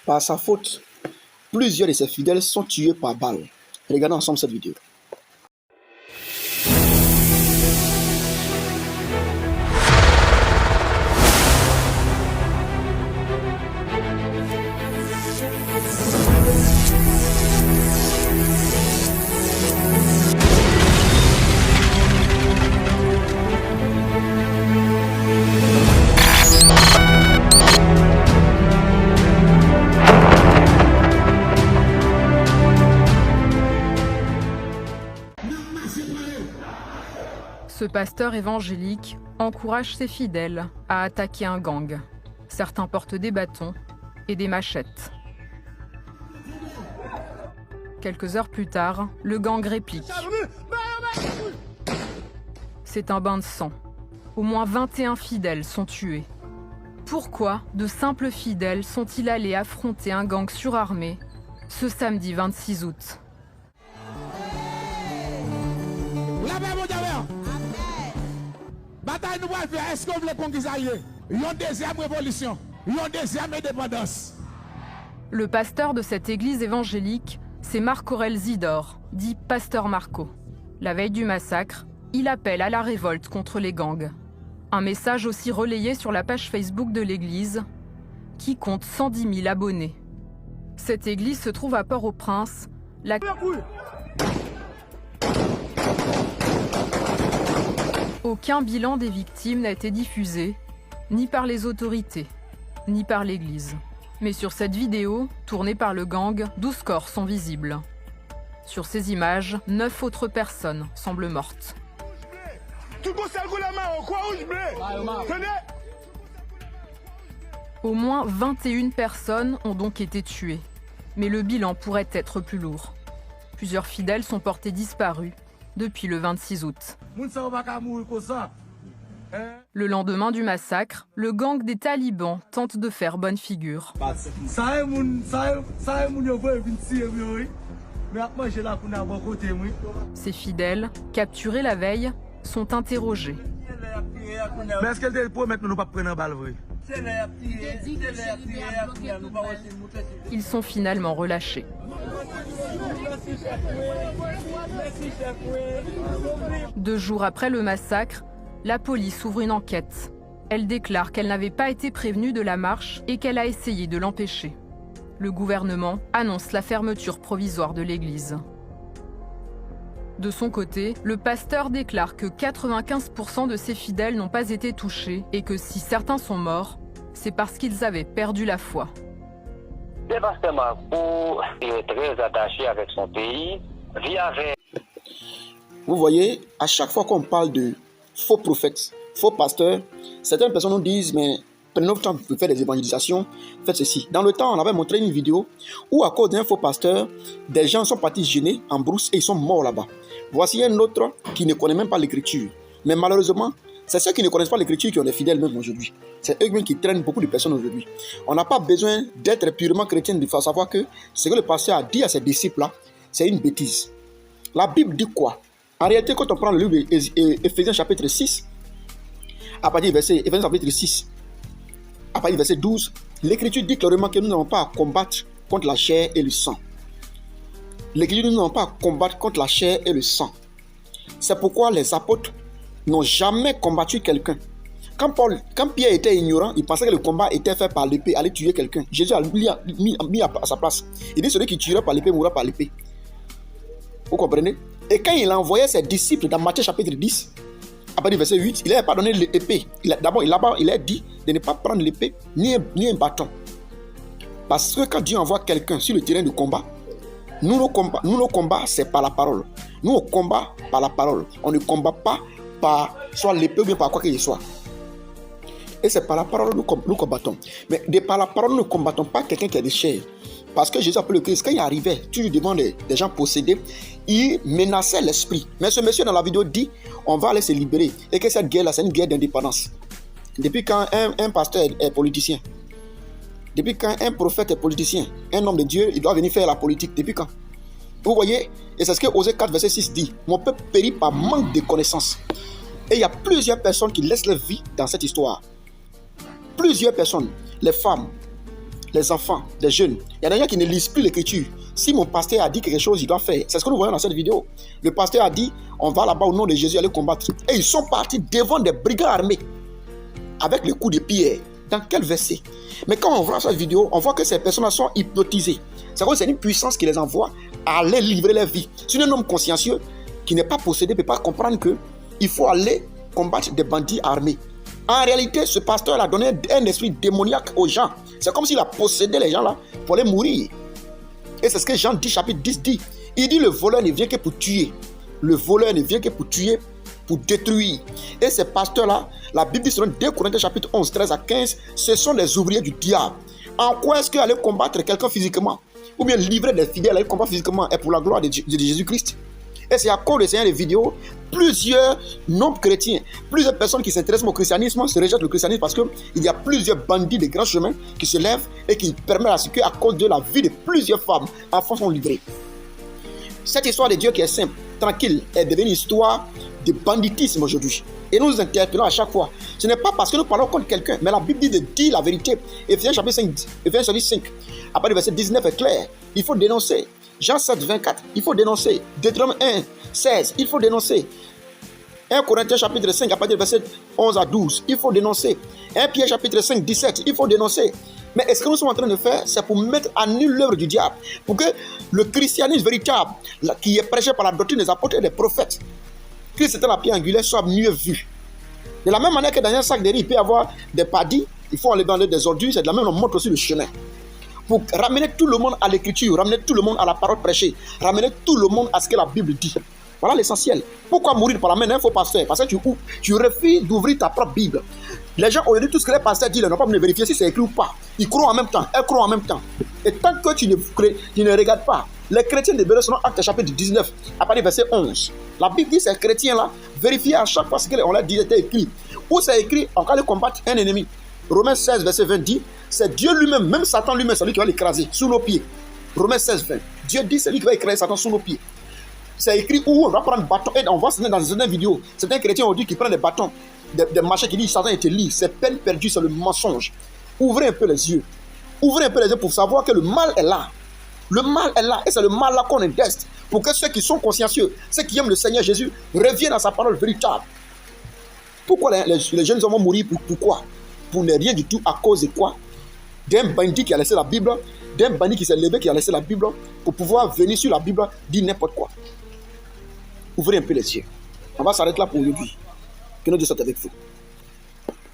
Par sa faute, plusieurs de ses fidèles sont tués par balle. Regardons ensemble cette vidéo. Ce pasteur évangélique encourage ses fidèles à attaquer un gang. Certains portent des bâtons et des machettes. Quelques heures plus tard, le gang réplique. C'est un bain de sang. Au moins 21 fidèles sont tués. Pourquoi de simples fidèles sont-ils allés affronter un gang surarmé ce samedi 26 août ? Bataille nous va faire, est-ce qu'on veut conquérir une deuxième révolution, une deuxième indépendance? Le pasteur de cette église évangélique, c'est Marc-Aurèle Zidore, dit Pasteur Marco. La veille du massacre, il appelle à la révolte contre les gangs. Un message aussi relayé sur la page Facebook de l'église, qui compte 110 000 abonnés. Cette église se trouve à Port-au-Prince. Aucun bilan des victimes n'a été diffusé, ni par les autorités, ni par l'église. Mais sur cette vidéo, tournée par le gang, 12 corps sont visibles. Sur ces images, 9 autres personnes semblent mortes. Au moins 21 personnes ont donc été tuées. Mais le bilan pourrait être plus lourd. Plusieurs fidèles sont portés disparus depuis le 26 août. Le lendemain du massacre, le gang des talibans tente de faire bonne figure. Ces fidèles, capturés la veille, sont interrogés. Ils sont finalement relâchés. 2 jours après le massacre, la police ouvre une enquête. Elle déclare qu'elle n'avait pas été prévenue de la marche et qu'elle a essayé de l'empêcher. Le gouvernement annonce la fermeture provisoire de l'église. De son côté, le pasteur déclare que 95% de ses fidèles n'ont pas été touchés et que si certains sont morts, c'est parce qu'ils avaient perdu la foi. Le pasteur Marco est très attaché avec son pays, vit avec... Vous voyez, à chaque fois qu'on parle de faux prophètes, faux pasteurs, certaines personnes nous disent, mais prenez notre temps pour faire des évangélisations, faites ceci. Dans le temps, on avait montré une vidéo où à cause d'un faux pasteur, des gens sont partis gêner en brousse et ils sont morts là-bas. Voici un autre qui ne connaît même pas l'écriture. Mais malheureusement, c'est ceux qui ne connaissent pas l'écriture qui ont des fidèles même aujourd'hui. C'est eux-mêmes qui traînent beaucoup de personnes aujourd'hui. On n'a pas besoin d'être purement chrétien pour savoir que ce que le pasteur a dit à ses disciples-là, c'est une bêtise. La Bible dit quoi? En réalité, quand on prend le livre d'Éphésiens chapitre 6, à partir du verset, Éphésiens chapitre 6, à partir du verset 12, l'écriture dit clairement que nous n'avons pas à combattre contre la chair et le sang. L'écriture dit que nous n'avons pas à combattre contre la chair et le sang. C'est pourquoi les apôtres n'ont jamais combattu quelqu'un. Quand Pierre était ignorant, il pensait que le combat était fait par l'épée, aller tuer quelqu'un. Jésus a mis à sa place. Il dit celui qui tuera par l'épée mourra par l'épée. Vous comprenez? Et quand il envoyait ses disciples dans Matthieu chapitre 10, à partir du verset 8, il n'avait pas donné l'épée. D'abord, il a dit de ne pas prendre l'épée ni un bâton. Parce que quand Dieu envoie quelqu'un sur le terrain de combat, nos combats, c'est par la parole. Nous, on combat par la parole. On ne combat pas par soit l'épée ou bien par quoi que ce soit. Et c'est par la parole que nous combattons. Mais par la parole, nous ne combattons pas quelqu'un qui a des chairs. Parce que Jésus appelé le Christ, quand il arrivait toujours devant des gens possédés, il menaçait l'esprit. Mais ce monsieur dans la vidéo dit, on va aller se libérer. Et que cette guerre-là, c'est une guerre d'indépendance. Depuis quand un pasteur est politicien? Depuis quand un prophète est politicien? Un homme de Dieu, il doit venir faire la politique. Depuis quand? Vous voyez? Et c'est ce que Osée 4, verset 6 dit. Mon peuple périt par manque de connaissances. Et il y a plusieurs personnes qui laissent leur vie dans cette histoire. Plusieurs personnes, les femmes, les enfants, les jeunes. Il y a des gens qui ne lisent plus l'écriture. Si mon pasteur a dit quelque chose, il doit faire. C'est ce que nous voyons dans cette vidéo. Le pasteur a dit, on va là-bas au nom de Jésus aller combattre. Et ils sont partis devant des brigands armés avec le coup de pierre. Dans quel verset? Mais quand on voit cette vidéo, on voit que ces personnes sont hypnotisées. C'est comme c'est une puissance qui les envoie à aller livrer leur vie. Si un homme consciencieux qui n'est pas possédé ne peut pas comprendre qu'il faut aller combattre des bandits armés. En réalité, ce pasteur a donné un esprit démoniaque aux gens. C'est comme s'il a possédé les gens là pour les mourir. Et c'est ce que Jean 10, chapitre 10 dit. Il dit le voleur ne vient que pour tuer. Le voleur ne vient que pour tuer, pour détruire. Et ces pasteurs-là, la Bible dit selon 2 Corinthiens chapitre 11, 13 à 15, ce sont les ouvriers du diable. En quoi est-ce qu'aller combattre quelqu'un physiquement, ou bien livrer des fidèles à aller combattre physiquement, est pour la gloire de Jésus-Christ? Et c'est à cause de ces vidéos, plusieurs non-chrétiens, plusieurs personnes qui s'intéressent au christianisme se rejettent le christianisme parce qu'il y a plusieurs bandits de grands chemins qui se lèvent et qui permettent à ce qu'à cause de la vie de plusieurs femmes, enfants sont livrés. Cette histoire de Dieu qui est simple, tranquille, est devenue une histoire de banditisme aujourd'hui. Et nous nous interpellons à chaque fois. Ce n'est pas parce que nous parlons contre quelqu'un, mais la Bible dit de dire la vérité. Éphésiens chapitre 5, Éphésiens chapitre 5, après le verset 19 est clair. Il faut dénoncer. Jean 7, 24, il faut dénoncer. Deutéronome 1, 16, il faut dénoncer. 1 Corinthiens chapitre 5, à partir du verset 11 à 12, il faut dénoncer. 1 Pierre chapitre 5, 17, il faut dénoncer. Mais est-ce que nous sommes en train de faire? C'est pour mettre à nul l'œuvre du diable. Pour que le christianisme véritable, qui est prêché par la doctrine des apôtres et des prophètes, Christ étant la pierre angulaire, soit mieux vu. De la même manière que dans un sac de riz, il peut y avoir des paddies, il faut enlever des ordures, c'est de la même, on montre aussi le chemin. Pour ramener tout le monde à l'écriture, ramener tout le monde à la parole prêchée, ramener tout le monde à ce que la Bible dit. Voilà l'essentiel. Pourquoi mourir par la main d'un faux pasteur? Parce que tu refuses d'ouvrir ta propre Bible. Les gens ont dit tout ce que les pasteurs disent, ils n'ont pas voulu vérifier si c'est écrit ou pas. Ils croient en même temps, elles croient en même temps. Et tant que tu ne regardes pas, les chrétiens de Béret, selon Actes chapitre 19, à partir du verset 11, la Bible dit ces chrétiens-là, vérifiez à chaque fois ce qu'on leur dit était écrit. Où c'est écrit, on va aller combattre un ennemi. Romains 16, verset 20 dit, c'est Dieu lui-même, même Satan lui-même, c'est lui qui va l'écraser sous nos pieds. Romains 16, 20. Dieu dit, c'est lui qui va écraser Satan sous nos pieds. C'est écrit où on va prendre bâton. Et on voit dans certaines vidéos, certains chrétiens ont dit qu'ils prennent des bâtons, des machins qui disent Satan était libre. C'est peine perdue, c'est le mensonge. Ouvrez un peu les yeux. Ouvrez un peu les yeux pour savoir que le mal est là. Le mal est là. Et c'est le mal là qu'on investe. Pour que ceux qui sont consciencieux, ceux qui aiment le Seigneur Jésus, reviennent à sa parole véritable. Pourquoi les jeunes hommes vont mourir? Pourquoi? Pour ne rien du tout, à cause de quoi? D'un bandit qui a laissé la Bible, d'un bandit qui s'est levé, qui a laissé la Bible, pour pouvoir venir sur la Bible, dire n'importe quoi. Ouvrez un peu les yeux. On va s'arrêter là pour aujourd'hui. Que notre Dieu soit avec vous.